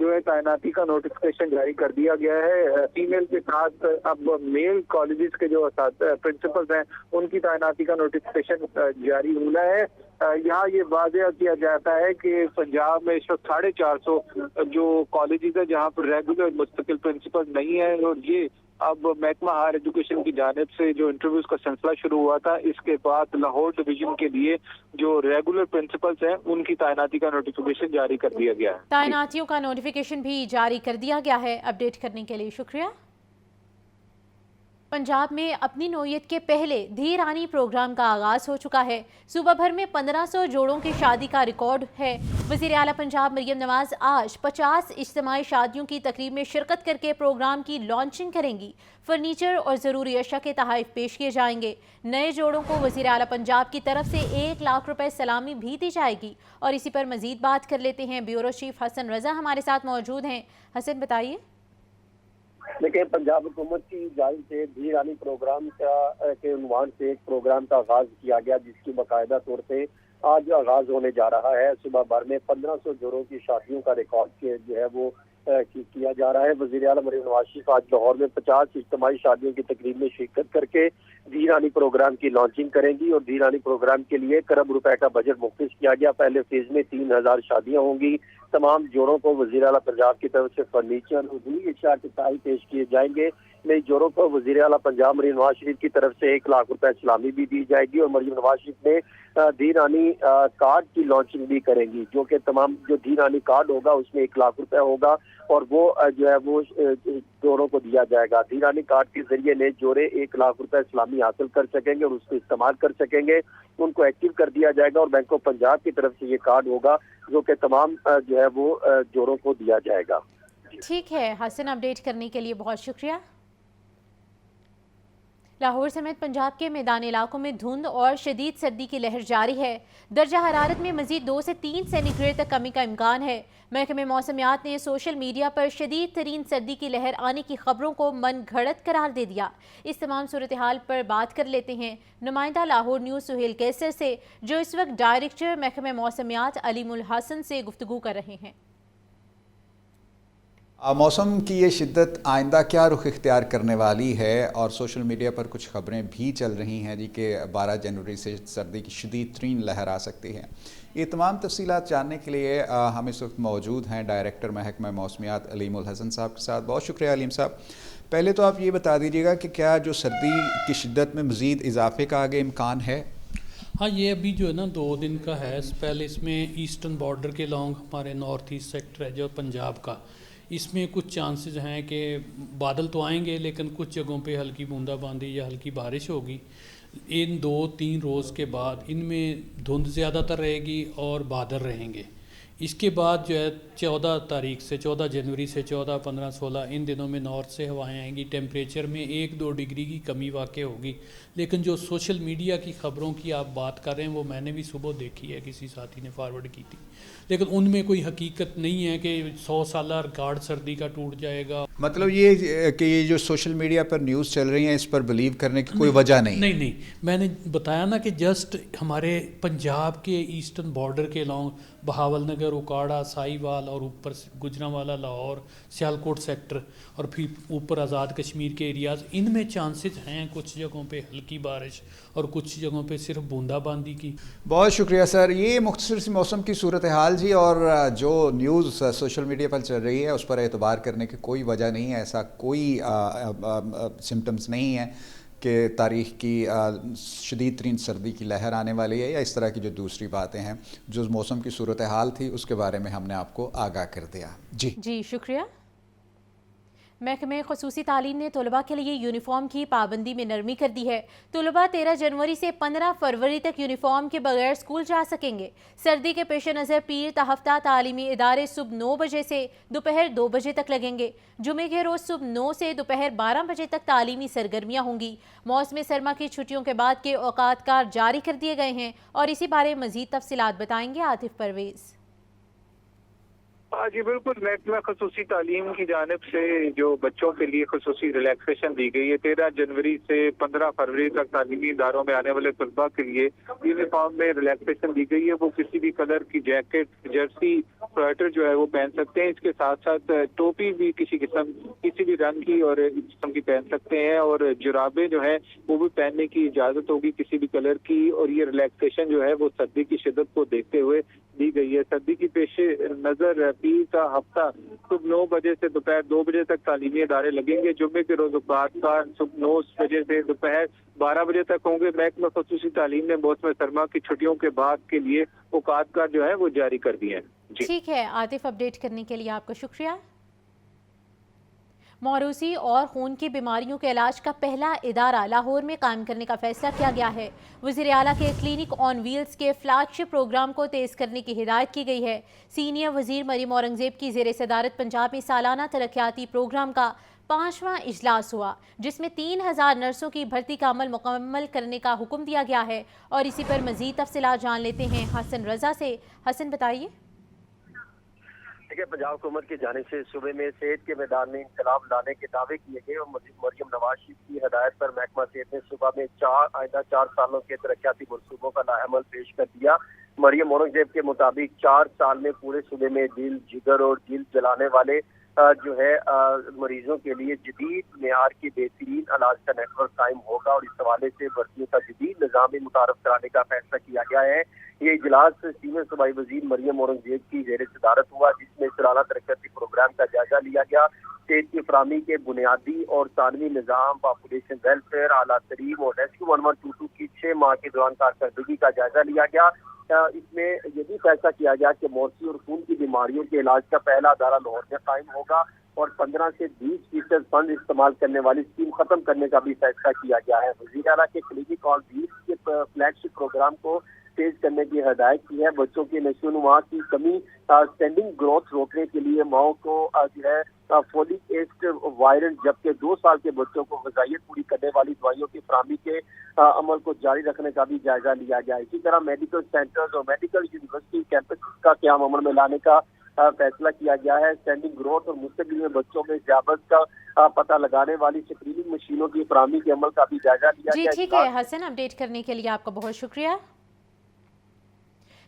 جو ہے تعیناتی کا نوٹیفکیشن جاری کر دیا گیا ہے. فیمیل کے ساتھ اب میل کالجز کے جو پرنسپلز ہیں ان کی تعیناتی کا نوٹیفکیشن جاری ہونا ہے. یہاں یہ واضح کیا جاتا ہے کہ پنجاب میں اس وقت 450 جو کالجز ہیں جہاں پر ریگولر مستقل پرنسپل نہیں ہیں, اور یہ اب محکمہ ہائر ایجوکیشن کی جانب سے جو انٹرویوز کا سلسلہ شروع ہوا تھا, اس کے بعد لاہور ڈویژن کے لیے جو ریگولر پرنسپلز ہیں ان کی تعیناتی کا نوٹیفکیشن جاری کر دیا گیا ہے. تعیناتیوں کا نوٹیفیکیشن بھی جاری کر دیا گیا ہے. اپڈیٹ کرنے کے لیے شکریہ. پنجاب میں اپنی نوعیت کے پہلے دھی رانی پروگرام کا آغاز ہو چکا ہے. صوبہ بھر میں 1500 جوڑوں کی شادی کا ریکارڈ ہے. وزیر اعلیٰ پنجاب مریم نواز آج 50 اجتماعی شادیوں کی تقریب میں شرکت کر کے پروگرام کی لانچنگ کریں گی. فرنیچر اور ضروری اشیاء کے تحائف پیش کیے جائیں گے. نئے جوڑوں کو وزیر اعلیٰ پنجاب کی طرف سے 1 لاکھ روپے سلامی بھی دی جائے گی. اور اسی پر مزید بات کر لیتے ہیں. بیورو چیف حسن رضا ہمارے ساتھ موجود ہیں. حسن بتائیے. دیکھیں, پنجاب حکومت کی جانب سے دھی رانی پروگرام کے عنوان سے ایک پروگرام کا آغاز کیا گیا, جس کی باقاعدہ طور پہ آج آغاز ہونے جا رہا ہے. صبح بھر میں 1500 جوڑوں کی شادیوں کا ریکارڈ جو ہے وہ کیا جا رہا ہے. وزیر اعلیٰ مریم نواز شریف آج لاہور میں 50 اجتماعی شادیوں کی تقریب میں شرکت کر کے دھی رانی پروگرام کی لانچنگ کریں گی. اور دھی رانی پروگرام کے لیے 1 ارب روپے کا بجٹ مختص کیا گیا. پہلے فیز میں 3000 شادیاں ہوں گی. تمام جوڑوں کو وزیر اعلیٰ پنجاب کی طرف سے فرنیچر اور ضروری اشیاء کے تحائف پیش کیے جائیں گے. نئی جوڑوں کو وزیر اعلیٰ پنجاب مریم نواز شریف کی طرف سے 1 لاکھ روپے سلامی بھی دی جائے گی. اور مریم نواز شریف نے دھی رانی کارڈ کی لانچنگ بھی کریں گی, جو کہ تمام جو دھی رانی کارڈ ہوگا اس میں 1 لاکھ روپے ہوگا اور وہ جو ہے وہ جوڑوں کو دیا جائے گا. دھی رانی کارڈ کے ذریعے نئے جوڑے 1 لاکھ روپے سلامی حاصل کر سکیں گے اور اس کو استعمال کر سکیں گے. ان کو ایکٹیو کر دیا جائے گا اور بینک آف پنجاب کی طرف سے یہ کارڈ ہوگا جو کہ تمام جو ہے وہ جوڑوں کو دیا جائے گا. ٹھیک ہے حسن, اپڈیٹ کرنے کے لیے بہت شکریہ. لاہور سمیت پنجاب کے میدانی علاقوں میں دھند اور شدید سردی کی لہر جاری ہے. درجہ حرارت میں مزید 2 سے 3 سینٹی گریڈ تک کمی کا امکان ہے. محکمہ موسمیات نے سوشل میڈیا پر شدید ترین سردی کی لہر آنے کی خبروں کو من گھڑت قرار دے دیا. اس تمام صورتحال پر بات کر لیتے ہیں نمائندہ لاہور نیوز سہیل کیسر سے, جو اس وقت ڈائریکٹر محکمہ موسمیات علیم الحسن سے گفتگو کر رہے ہیں. موسم کی یہ شدت آئندہ کیا رخ اختیار کرنے والی ہے, اور سوشل میڈیا پر کچھ خبریں بھی چل رہی ہیں جی کہ 12 جنوری سے سردی کی شدید ترین لہر آ سکتی ہے. یہ تمام تفصیلات جاننے کے لیے ہم اس وقت موجود ہیں ڈائریکٹر محکمہ موسمیات علیم الحسن صاحب کے ساتھ. بہت شکریہ علیم صاحب. پہلے تو آپ یہ بتا دیجیے گا کہ کیا جو سردی کی شدت میں مزید اضافے کا آگے امکان ہے؟ ہاں, یہ ابھی جو ہے نا 2 دن کا ہے. پہلے اس میں ایسٹرن بارڈر کے لانگ ہمارے نارتھ ایسٹ سیکٹر ہے جو پنجاب کا, اس میں کچھ چانسز ہیں کہ بادل تو آئیں گے لیکن کچھ جگہوں پہ ہلکی بوندا باندی یا ہلکی بارش ہوگی. ان 2-3 روز کے بعد ان میں دھند زیادہ تر رہے گی اور بادل رہیں گے. اس کے بعد جو ہے 14 تاریخ سے 14 جنوری سے 14, 15, 16 ان دنوں میں نارتھ سے ہوائیں آئیں گی. ٹیمپریچر میں 1-2 ڈگری کی کمی واقع ہوگی. لیکن جو سوشل میڈیا کی خبروں کی آپ بات کر رہے ہیں وہ میں نے بھی صبح دیکھی ہے, کسی ساتھی نے فارورڈ کی تھی, لیکن ان میں کوئی حقیقت نہیں ہے کہ 100 سالہ ریکارڈ سردی کا ٹوٹ جائے گا. مطلب یہ کہ یہ جو سوشل میڈیا پر نیوز چل رہی ہیں اس پر بلیو کرنے کی کوئی وجہ نہیں؟ نہیں, میں نے بتایا نا کہ جسٹ ہمارے پنجاب کے ایسٹرن بارڈر کے لانگ بہاول نگر, اکاڑا, سائی وال اور اوپر گجرانوالا, لاہور, سیالکوٹ سیکٹر اور پھر اوپر آزاد کشمیر کے ایریاز, ان میں چانسز ہیں کچھ جگہوں پہ ہلکی بارش اور کچھ جگہوں پہ صرف بوندا باندی کی. بہت شکریہ سر. یہ مختصر سی موسم کی صورتحال جی, اور جو نیوز سوشل میڈیا پر چل رہی ہے اس پر اعتبار کرنے کی کوئی وجہ نہیں ہے. ایسا کوئی سمٹمز نہیں ہے کہ تاریخ کی شدید ترین سردی کی لہر آنے والی ہے یا اس طرح کی جو دوسری باتیں ہیں. جو موسم کی صورتحال تھی اس کے بارے میں ہم نے آپ کو آگاہ کر دیا. جی شکریہ. محکمہ خصوصی تعلیم نے طلباء کے لیے یونیفارم کی پابندی میں نرمی کر دی ہے. طلباء 13 جنوری سے 15 فروری تک یونیفارم کے بغیر اسکول جا سکیں گے. سردی کے پیش نظر پیر تا ہفتہ تعلیمی ادارے صبح 9 بجے سے دوپہر 2 بجے تک لگیں گے. جمعے کے روز صبح 9 سے دوپہر 12 بجے تک تعلیمی سرگرمیاں ہوں گی. موسم سرما کی چھٹیوں کے بعد کے اوقات کار جاری کر دیے گئے ہیں اور اسی بارے مزید تفصیلات بتائیں گے عاطف پرویز. جی بالکل، محکمہ خصوصی تعلیم کی جانب سے جو بچوں کے لیے خصوصی ریلیکسیشن دی گئی ہے، 13 جنوری سے 15 فروری تک تعلیمی اداروں میں آنے والے طلباء کے لیے یونیفارم میں ریلیکسیشن دی گئی ہے. وہ کسی بھی کلر کی جیکٹ، جرسی، سویٹر جو ہے وہ پہن سکتے ہیں. اس کے ساتھ ساتھ ٹوپی بھی کسی بھی رنگ کی اور قسم کی پہن سکتے ہیں، اور جرابیں جو ہے وہ بھی پہننے کی اجازت ہوگی کسی بھی کلر کی. اور یہ ریلیکسیشن جو ہے وہ سردی کی شدت کو دیکھتے ہوئے دی گئی ہے. سردی کی پیش نظر پیر کا ہفتہ صبح 9 بجے سے دوپہر 2 بجے تک تعلیمی ادارے لگیں گے. جمعے کے روز اوقات کا صبح 9 بجے سے دوپہر 12 بجے تک ہوں گے. محکمہ خصوصی تعلیم نے موسم سرما کی چھٹیوں کے بعد کے لیے اوقات کا جو ہے وہ جاری کر دیے ہیں. ٹھیک ہے عاطف، اپڈیٹ کرنے کے لیے آپ کا شکریہ. موروثی اور خون کی بیماریوں کے علاج کا پہلا ادارہ لاہور میں قائم کرنے کا فیصلہ کیا گیا ہے. وزیر اعلیٰ کے کلینک آن ویلز کے فلیگ شپ پروگرام کو تیز کرنے کی ہدایت کی گئی ہے. سینئر وزیر مریم اورنگزیب کی زیر صدارت پنجاب میں سالانہ ترقیاتی پروگرام کا 5واں اجلاس ہوا، جس میں 3000 نرسوں کی بھرتی کا عمل مکمل کرنے کا حکم دیا گیا ہے. اور اسی پر مزید تفصیلات جان لیتے ہیں حسن رضا سے. حسن بتائیے. پنجاب حکومت کی جانب سے صوبے میں صحت کے میدان میں انقلاب لانے کے دعوے کیے گئے اور مریم نواز شریف کی ہدایت پر محکمہ صحت نے صوبہ میں آئندہ 4 سالوں کے ترقیاتی منصوبوں کا عمل پیش کر دیا. مریم اورنگزیب کے مطابق 4 سال میں پورے صوبے میں دل، جگر اور جلد جلانے والے جو ہے مریضوں کے لیے جدید معیار کی بہترین علاج کا نیٹ ورک قائم ہوگا. اور اس حوالے سے بھرتیوں کا جدید نظام متعارف کرانے کا فیصلہ کیا گیا ہے. یہ اجلاس سینئر صوبائی وزیر مریم اورنگزیب کی زیر صدارت ہوا، جس میں سالانہ ترقیاتی پروگرام کا جائزہ لیا گیا. صحت کی فراہمی کے بنیادی اور ثانوی نظام، پاپولیشن ویلفیئر، اعلیٰ ترین اور ریسکیو 1122 کی 6 ماہ کے دوران کارکردگی کا جائزہ لیا گیا. اس میں یہ بھی فیصلہ کیا گیا کہ موسمی اور خون کی بیماریوں کے علاج کا پہلا ادارہ لاہور میں قائم ہوگا اور 15 سے 20% فنڈ استعمال کرنے والی اسکیم ختم کرنے کا بھی فیصلہ کیا گیا ہے. وزیر اعلیٰ کے کلینک آن ویلز کے فلیگ شپ پروگرام کو تیز کرنے کی ہدایت کی ہے. بچوں کی نشو و نما کی کمی، اسٹینڈنگ گروتھ روکنے کے لیے ماؤں کو جو ہے فولک ایسڈ وائرن، جبکہ 2 سال کے بچوں کو غذائیت پوری کرنے والی دوائیوں کی فراہمی کے عمل کو جاری رکھنے کا بھی جائزہ لیا گیا. اسی طرح میڈیکل سینٹرز اور میڈیکل یونیورسٹی کیمپس کا قیام عمل میں لانے کا فیصلہ کیا گیا ہے. اسٹینڈنگ گروتھ اور مستقبل میں بچوں میں ذیابت کا پتہ لگانے والی اسکریننگ مشینوں کی فراہمی کے عمل کا بھی جائزہ لیا گیا. جی ٹھیک ہے حسن، اپڈیٹ کرنے کے لیے آپ کا بہت شکریہ.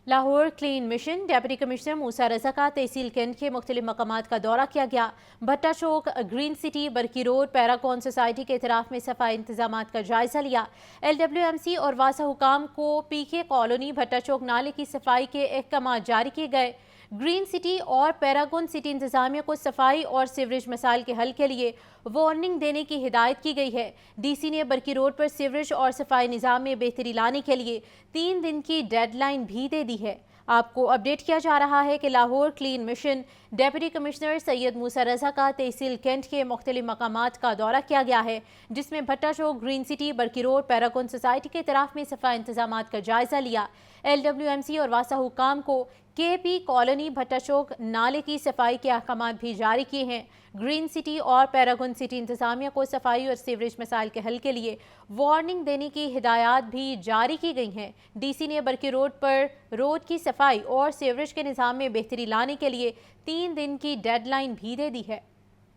Lahore clean mission deputy commissioner Musa Raza کا تحصیل کینٹ کے مختلف مقامات کا دورہ کیا گیا. Bhatta Chowk, green city, Burki road, Paragon society کے اطراف میں صفائی انتظامات کا جائزہ لیا. LWMC اور واسا حکام کو پی کے کالونی، بھٹا چوک نالے کی صفائی کے احکامات جاری کیے گئے. گرین سٹی اور پیراگون سٹی انتظامیہ کو صفائی اور سیوریج مسائل کے حل کے لیے وارننگ دینے کی ہدایت کی گئی ہے. ڈی سی نے برکی روڈ پر سیوریج اور صفائی نظام میں بہتری لانے کے لیے 3 دن کی ڈیڈ لائن بھی دے دی ہے. آپ کو اپڈیٹ کیا جا رہا ہے کہ Lahore clean mission deputy commissioner Syed Musa Raza کا تحصیل کینٹ کے مختلف مقامات کا دورہ کیا گیا ہے، جس میں بھٹا Chowk, green city, Burki road, paragon society کے اطراف میں صفائی انتظامات کا جائزہ لیا. LWMC اور واسا حکام کو KP کالونی، بھٹا چوک نالے کی صفائی کے احکامات بھی جاری کیے ہیں. گرین سٹی اور پیراگون سٹی انتظامیہ کو صفائی اور سیوریج مسائل کے حل کے لیے وارننگ دینے کی ہدایات بھی جاری کی گئی ہیں. ڈی سی نے برکی روڈ پر روڈ کی صفائی اور سیوریج کے نظام میں بہتری لانے کے لیے 3 دن کی ڈیڈ لائن بھی دے دی ہے.